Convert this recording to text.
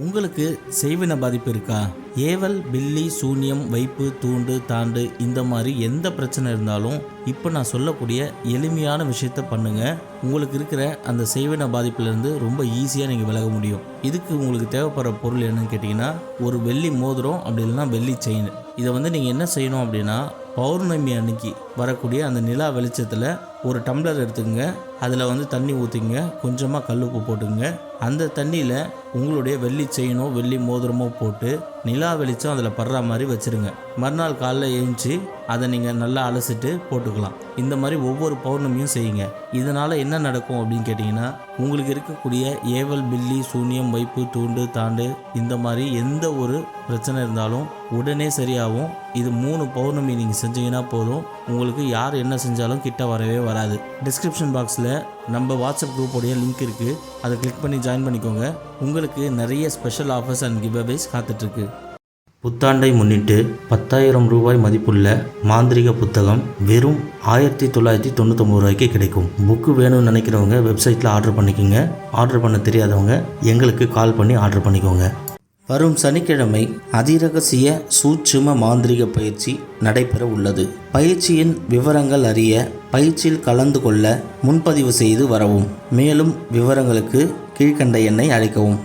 உங்களுக்கு செய்வின பாதிப்பு இருக்கா? ஏவல், பில்லி, சூனியம், வைப்பு, தூண்டு, தாண்டு இந்த மாதிரி எந்த பிரச்சனை இருந்தாலும் இப்போ நான் சொல்லக்கூடிய எளிமையான விஷயத்த பண்ணுங்க. உங்களுக்கு இருக்கிற அந்த செய்வின பாதிப்புலேருந்து ரொம்ப ஈஸியாக நீங்கள் விலக முடியும். இதுக்கு உங்களுக்கு தேவைப்படுற பொருள் என்னன்னு கேட்டிங்கன்னா, ஒரு வெள்ளி மோதிரம், அப்படி இல்லைன்னா வெள்ளி செயின். இதை நீங்கள் என்ன செய்யணும் அப்படின்னா, பௌர்ணமி அன்னைக்கு வரக்கூடிய அந்த நிலா வெளிச்சத்தில் ஒரு டம்ளர் எடுத்துக்கங்க. அதில் தண்ணி ஊற்றிங்க, கொஞ்சமாக கல்லுப்பு போட்டுங்க. அந்த தண்ணியில் உங்களுடைய வெள்ளி செயினோ வெள்ளி மோதிரமோ போட்டு நிலா வெளிச்சம் அதில் படுற மாதிரி வச்சுருங்க. மறுநாள் காலைல எழுந்துச்சி அதை நீங்கள் நல்லா அலசிட்டு போட்டுக்கலாம். இந்த மாதிரி ஒவ்வொரு பௌர்ணமியும் செய்யுங்க. இதனால் என்ன நடக்கும் அப்படின்னு கேட்டிங்கன்னா, உங்களுக்கு இருக்கக்கூடிய ஏவல், பில்லி, சூனியம், வைப்பு, தூண்டு, தாண்டு இந்த மாதிரி எந்த ஒரு பிரச்சனை இருந்தாலும் உடனே சரியாகும். இது 3 பௌர்ணமி நீங்கள் செஞ்சீங்கன்னா போதும். உங்களுக்கு யார் என்ன செஞ்சாலும் கிட்ட வரவே வராது. டிஸ்கிரிப்ஷன் பாக்ஸில் நம்ம வாட்ஸ்அப் குரூப்போடைய லிங்க் இருக்குது. அதை கிளிக் பண்ணி ஜாயின் பண்ணிக்கோங்க. உங்களுக்கு நிறைய ஸ்பெஷல் ஆஃபர்ஸ் அண்ட் கிவ்அவேஸ் காத்துட்ருக்கு. புத்தாண்டை முன்னிட்டு 10,000 ரூபாய் மதிப்புள்ள மாந்திரிக புத்தகம் வெறும் 1999 ரூபாய்க்கு கிடைக்கும். புக்கு வேணும்னு நினைக்கிறவங்க வெப்சைட்டில் ஆர்டர் பண்ணிக்கோங்க. ஆர்டர் பண்ண தெரியாதவங்க எங்களுக்கு கால் பண்ணி ஆர்டர் பண்ணிக்கோங்க. வரும் சனிக்கிழமை அதிரகசிய சூட்சும மாந்திரிக பயிற்சி நடைபெற உள்ளது. பயிற்சியின் விவரங்கள் அறிய பயிற்சியில் கலந்து கொள்ள முன்பதிவு செய்து வரவும். மேலும் விவரங்களுக்கு கீழ்க்கண்ட எண்ணை அழைக்கவும்.